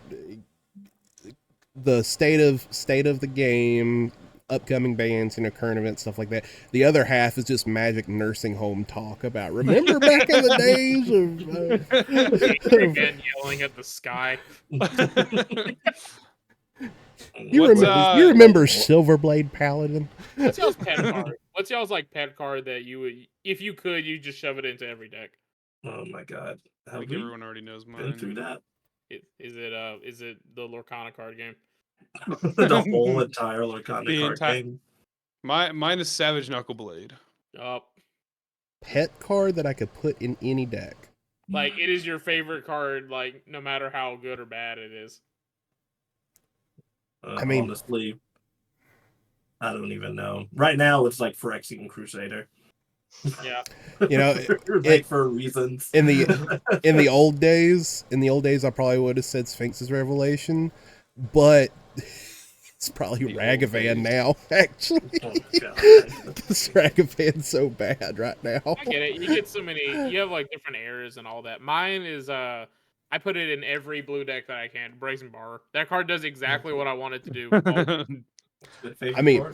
the state of the game, upcoming bans, current events, stuff like that. The other half is just Magic nursing home talk about remember back in the days of Again, yelling at the sky. you remember Silverblade Paladin? What's y'all's pet card? What's y'all's like pet card that you would, if you could, you just shove it into every deck? Oh my god. I Have think we everyone already knows been mine. through that? Is it the Lorcana card game? The whole entire Lorcana card game. Mine is Savage Knuckleblade. Oh, Pet card that I could put in any deck. like it is your favorite card, like no matter how good or bad it is. I mean, honestly, I don't even know. Right now, it's like Phyrexian Crusader. Yeah, for reasons. In the old days, I probably would have said Sphinx's Revelation, but it's probably Ragavan now. Actually, this Ragavan's so bad right now. I get it. You get so many. You have like different eras and all that. Mine is I put it in every blue deck that I can. Brazen Bar. That card does exactly what I want it to do. I mean,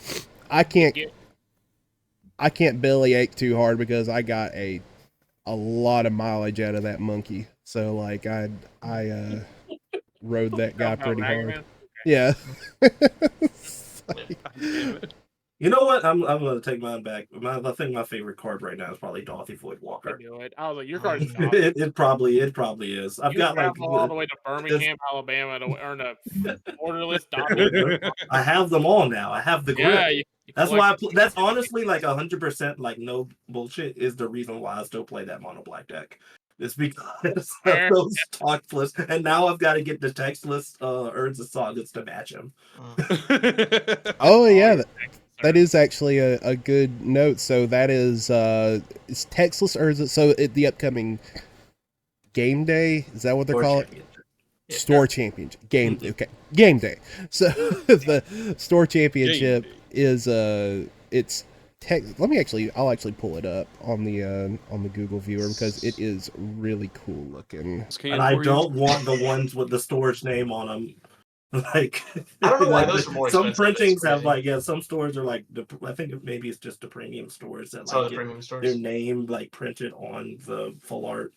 I can't bellyache too hard because I got a lot of mileage out of that monkey. So like I rode that guy pretty hard. Okay. Yeah. You know what? I'm gonna take mine back. I think my favorite card right now is probly Dorothy Voidwalker. I knew it. I was like, your card is it probably is. I've got like all the way to Birmingham, Alabama to earn a orderless dominant. I have them all now. I have the grip. Yeah, that's why. That's honestly like 100% like no bullshit is the reason why I still play that mono black deck. It's because of those talkless, and now I've got to get the textless Urns of Sagas to match him. Oh yeah, that is actually a good note. So that is it's textless Urns. So at the upcoming game day, is that what they're calling it? Store championship game. Okay, game day. So the store championship is it's. I'll actually pull it up on the Google viewer because it is really cool looking. And I don't want the ones with the storage name on them. Like I don't know why those are more some expensive. printings have like some stores are like I think maybe it's just the premium stores that like their name like printed on the full art.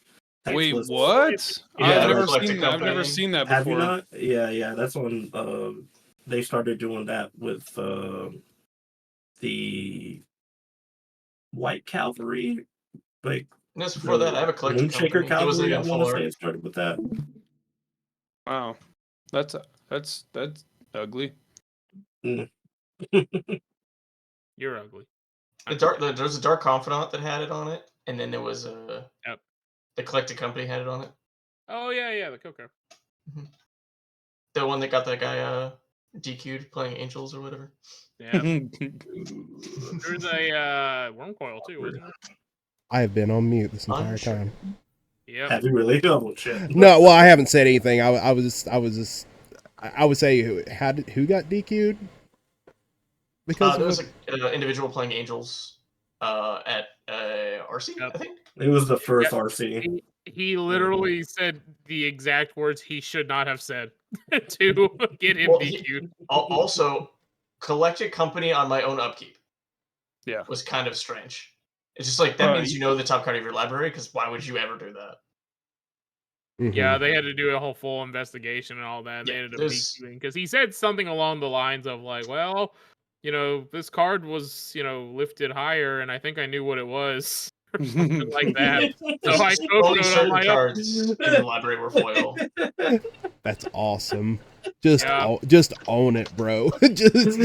Wait, what? Yeah, I've never seen that before. Have you not? Yeah. That's when they started doing that with the White Cavalry. Like that's before that. I have a collector Moonshaker Cavalry. I want to say it started with that. Wow, that's ugly. You're ugly. There's a Dark Confidant that had it on it, and then there was the Collected Company had it on it. Oh yeah, the Coco. Mm-hmm. The one that got that guy DQ'd playing Angels or whatever. Yeah. There's a Worm Coil too, wasn't there? I have been on mute this entire time. Yeah. Have you really? Oh shit. No, well, I haven't said anything. I would say who got DQ'd? Because there was an individual playing Angels at RC, I think. It was the first RC. He literally said the exact words he should not have said to get him DQ'd. Also, Collected Company on my own upkeep. Yeah. Was kind of strange. It's just like that means you know the top card of your library, because why would you ever do that? Mm-hmm. Yeah, they had to do a whole full investigation and all that. They ended up DQing because he said something along the lines of like, well, this card was, lifted higher, and I think I knew what it was. Or something like that. So I only certain cards in the library were foil. That's awesome. Just own it, bro. just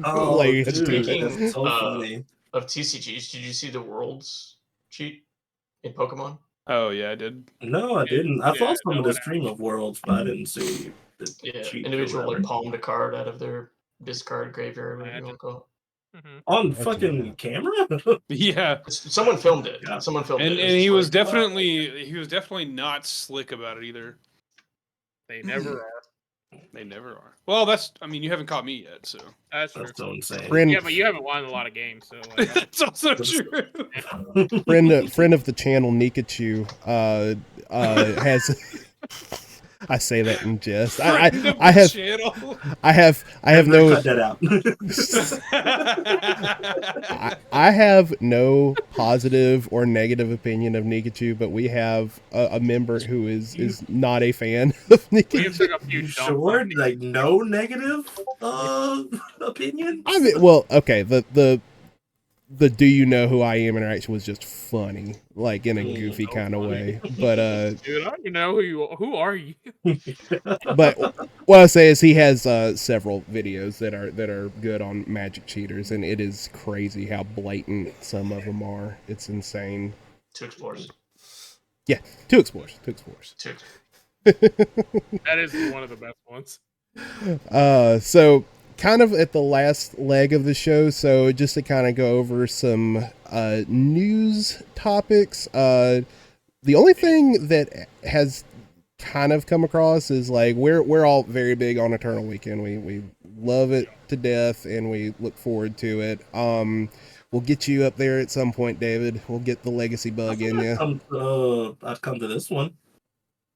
play it. Speaking of TCGs, did you see the Worlds cheat in Pokemon? Oh yeah, I did. No, I didn't. I saw some of the stream of Worlds, but I didn't see the cheat. Individual like palmed a card out of their discard graveyard. Whatever you want to call it. On fucking camera? Yeah. Someone filmed it. Someone filmed it. And he was definitely not slick about it either. They never are. They never are. Well, you haven't caught me yet, so. That's true. That's so insane. Friend, But you haven't won a lot of games, so. Like, That's also true. friend of the channel, Nikachu, has. I say that in jest. I have no. Cut that out. I have no positive or negative opinion of Nikachu, but we have a member who is not a fan of Nikachu. took a few You dumps sure? on me. Like no negative opinion? I mean, well, okay, the do you know who I am interaction was just funny, like in a goofy kind of way. But Dude, I don't even know who are you? but what I say is he has several videos that are good on Magic cheaters, and it is crazy how blatant some of them are. It's insane. Two Explorers. Yeah, two explorers. Two. That is one of the best ones. So kind of at the last leg of the show, so just to kind of go over some news topics. The only thing that has kind of come across is like we're all very big on Eternal Weekend. We love it to death, and we look forward to it. We'll get you up there at some point, David. We'll get the legacy bug in you. I've come to this one.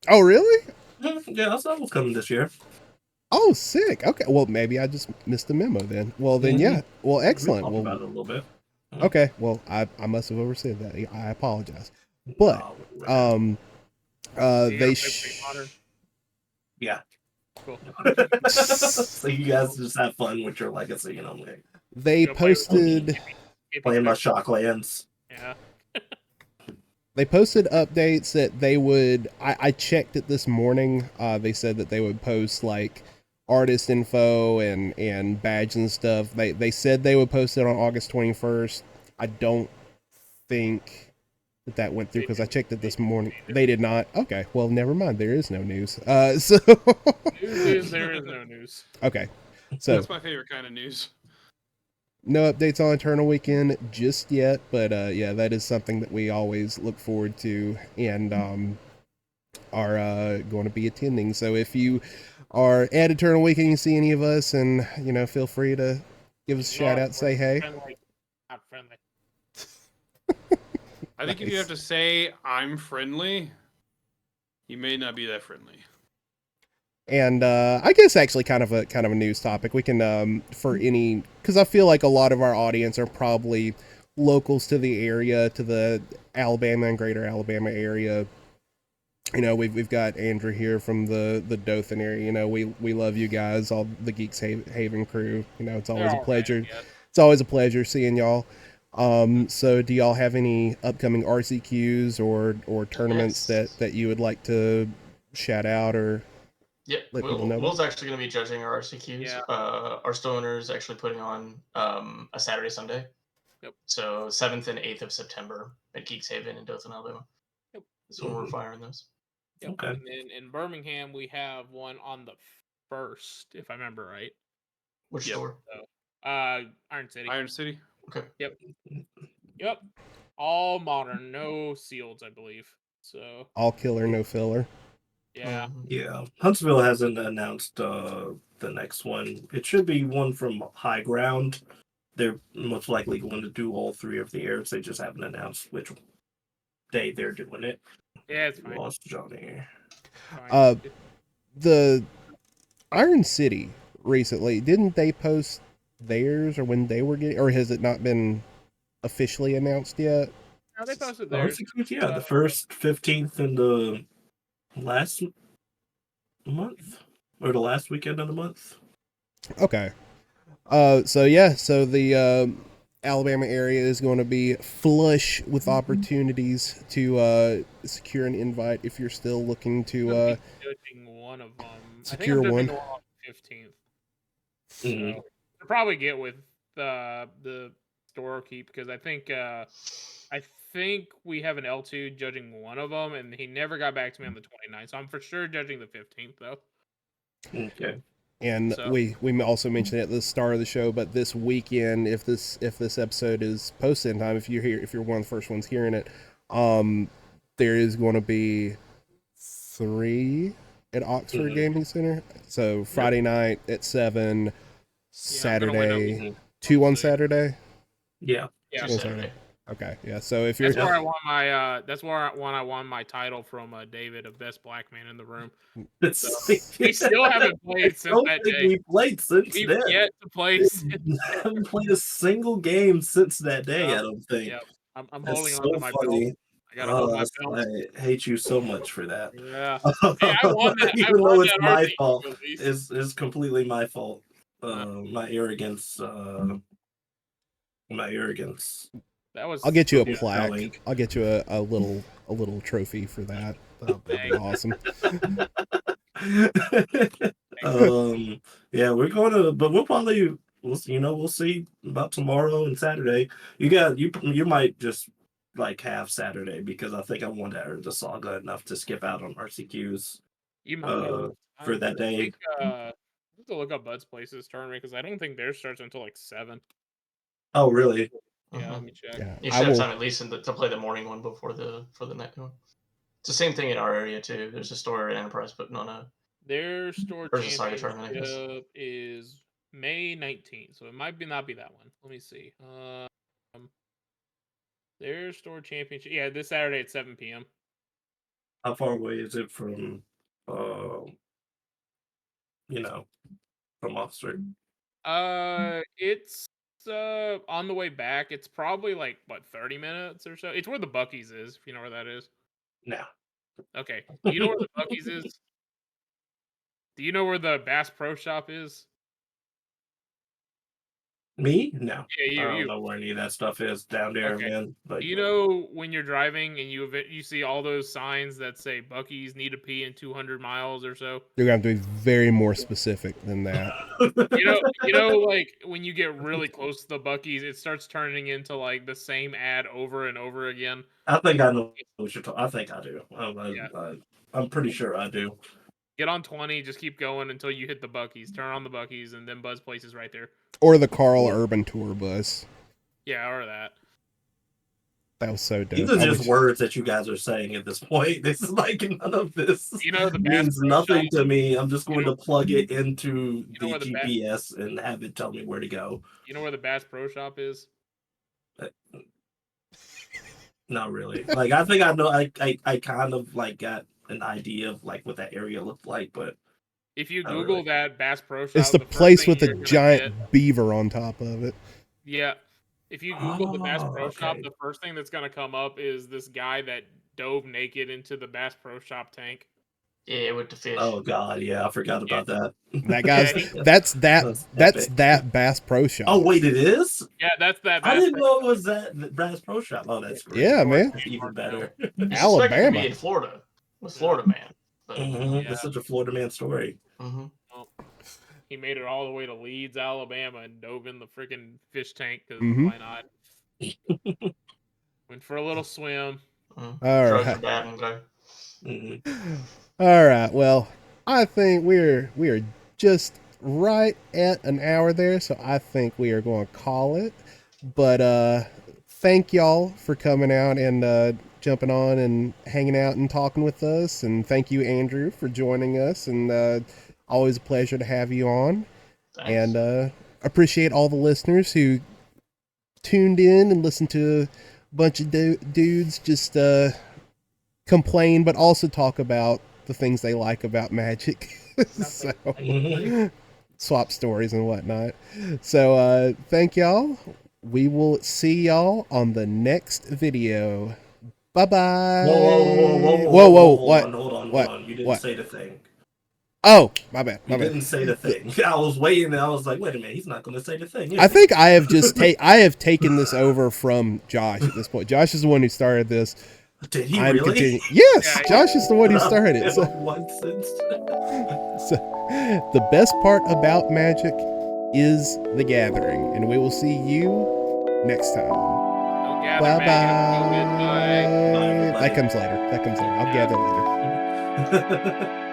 Oh, really? Yeah, I saw it was coming this year. Oh, sick. Okay. Well, maybe I just missed the memo then. Well, then, yeah. Well, excellent. We Well, talked about it a little bit. okay. Well, I must have oversaid that. I apologize. But they yeah. Cool. So you guys just have fun with your legacy, and I'm like they posted playing my Shocklands. Yeah. they posted updates that they would. I checked it this morning. They said that they would post like artist info and badge and stuff. They said they would post it on August 21st. I don't think that went through because I checked it this morning. They did not. Okay, well, never mind. There is no news. So There is no news. okay, so That's my favorite kind of news. no updates on Eternal Weekend just yet, but yeah, that is something that we always look forward to and are going to be attending. So if you are at Eternal Weekend, you see any of us, and feel free to give us a shout out, say hey. Not friendly. I think if you have to say I'm friendly, you may not be that friendly. And I guess actually kind of a news topic. We can because I feel like a lot of our audience are probably locals to the area, to the Alabama and Greater Alabama area. We've got Andrew here from the Dothan area. We love you guys, all the Geeks Haven crew. It's always a pleasure. It's always a pleasure seeing y'all. So do y'all have any upcoming RCQs or tournaments that you would like to shout out or let people know? Will's actually going to be judging our RCQs. Yeah. Our store owner is actually putting on a Saturday, Sunday. Yep. So 7th and 8th of September at Geeks Haven in Dothan, Alabama. Yep. That's when we're firing those. Yep. Okay. And then in Birmingham, we have one on the 1st, if I remember right. Which Yep. store? Iron City. Iron City? Okay. Yep. All modern, no sealeds, I believe. So All killer, no filler. yeah. Yeah, Huntsville hasn't announced the next one. It should be one from High Ground. They're most likely going to do all three of the airs. They just haven't announced which day they're doing it. Yeah, it's fine. Lost Johnny. Fine. The Iron City recently, didn't they post theirs or when they were getting, or has it not been officially announced yet? No, they posted theirs. Yeah, the first 15th and the last month or the last weekend of the month. Okay. So the Alabama area is going to be flush with opportunities to secure an invite if you're still looking to Judging one of them. secure I think I'm one. judging on the 15th. Mhm. So I'll probably get with the store keep because I think we have an L2 judging one of them, and he never got back to me on the 29th. So I'm for sure judging the 15th though. Okay. And So- we also mentioned it at the start of the show, but this weekend, if this episode is posted in time, if you're one of the first ones hearing it, there is going to be 3 at Oxford Mhm. Gaming Center. So Friday night at 7, Yeah, Saturday, Mhm. 2 on 26. Saturday. Yeah. Yeah. Two On Saturday. Okay, yeah. So if you're That's where I won my. That's where I won my title from David of best black man in the room. It's, We still haven't I played since don't that think day. we played since We've then. yet to play We since. haven't played a single game since that day, I Yep. don't think. Yep. I'm That's holding on so to my belt. funny. I gotta hold my belt. I hate you so much for that. Yeah. Hey, I won that. I Even won though it's that my RC fault, at least. it's completely my fault. Uh, My arrogance. My arrogance. That was. I'll get you a Yeah, plaque. telling. I'll get you a little trophy for that. That'd be awesome. Yeah, we're going to, but we'll see about tomorrow and Saturday. You might just like have Saturday because I think I want to earn the saga enough to skip out on RCQs You might be able to. for that day. I think, I have to look up Bud's Place's tournament because I don't think theirs starts until like 7. Oh, really? Yeah, let Mhm. me check. Yeah, You I should have will. time at least to play the morning one before the night one. It's the same thing in our area too. There's a store at Enterprise putting on a Their store or is it Saga tournament, I guess. championship is May 19th, so it might not be that one. Let me see. Their store championship, yeah, this Saturday at 7 p.m. How far away is it from, you know, from Oxford? It's on the way back. It's probably like what 30 minutes or so. It's where the Bucky's is, if you know where that is. No. Okay. Do you know where the Bucky's is? Do you know where the Bass Pro Shop is? Me? No. Yeah, I don't you. know where any of that stuff is down there, Okay. man. Like, Do you know when you're driving and you see all those signs that say Bucky's need to pee in 200 miles or so? You're gonna have to be very more specific than that. Like when you get really close to the Bucky's, it starts turning into like the same ad over and over again. I think I know what you're talking. I think I do. Yeah. I'm pretty sure I do. Get on 20, just keep going until you hit the Bucky's. Turn on the Bucky's, and then Bud's Place is right there. Or the Carl Urban Tour bus. Yeah, or that. That was so dope. These are just words that you guys are saying at this point. This is like none of this The means Bass Pro nothing Shop, to me. I'm just going to plug it into the where the GPS and have it tell me where to go. You know where the Bass Pro Shop is? Not really. Like I think I know. I kind of like got an idea of like what that area looked like, but if you Google that Bass Pro Shop, it's the place with a giant beaver on top of it. Yeah. If you Google the Bass Pro Shop, the first thing that's going to come up is this guy that dove naked into the Bass Pro Shop tank. Yeah, with the fish. Oh god, yeah, I forgot about that. That guy's that's that Bass Pro Shop. Oh wait, it is? Yeah, that's that. I didn't know it was that Bass Pro Shop. Oh, that's great. Yeah, man. That's even better. Alabama. To be in Florida. With Florida man. But, It's such a Florida man story. Well, he made it all the way to Leeds, Alabama, and dove in the freaking fish tank because why not? Went for a little swim. All right. Mm-hmm. All right. Well, I think we are just right at an hour there, so I think we are going to call it. But thank y'all for coming out and jumping on and hanging out and talking with us, and thank you, Andrew, for joining us. And always a pleasure to have you on. Thanks. And appreciate all the listeners who tuned in and listened to a bunch of dudes just complain, but also talk about the things they like about Magic. So swap stories and whatnot. So thank y'all. We will see y'all on the next video. Bye-bye. Whoa, what? Hold on. You didn't say the thing. Oh, my bad. You didn't say the thing. I was waiting and I was like, wait a minute, he's not going to say the thing. I think I have just I have taken this over from Josh at this point. Josh is the one who started this. Did he really? Yes, Josh is the one who started it. So the best part about Magic is the gathering, and we will see you next time. Bye-bye. That comes later. I'll gather later.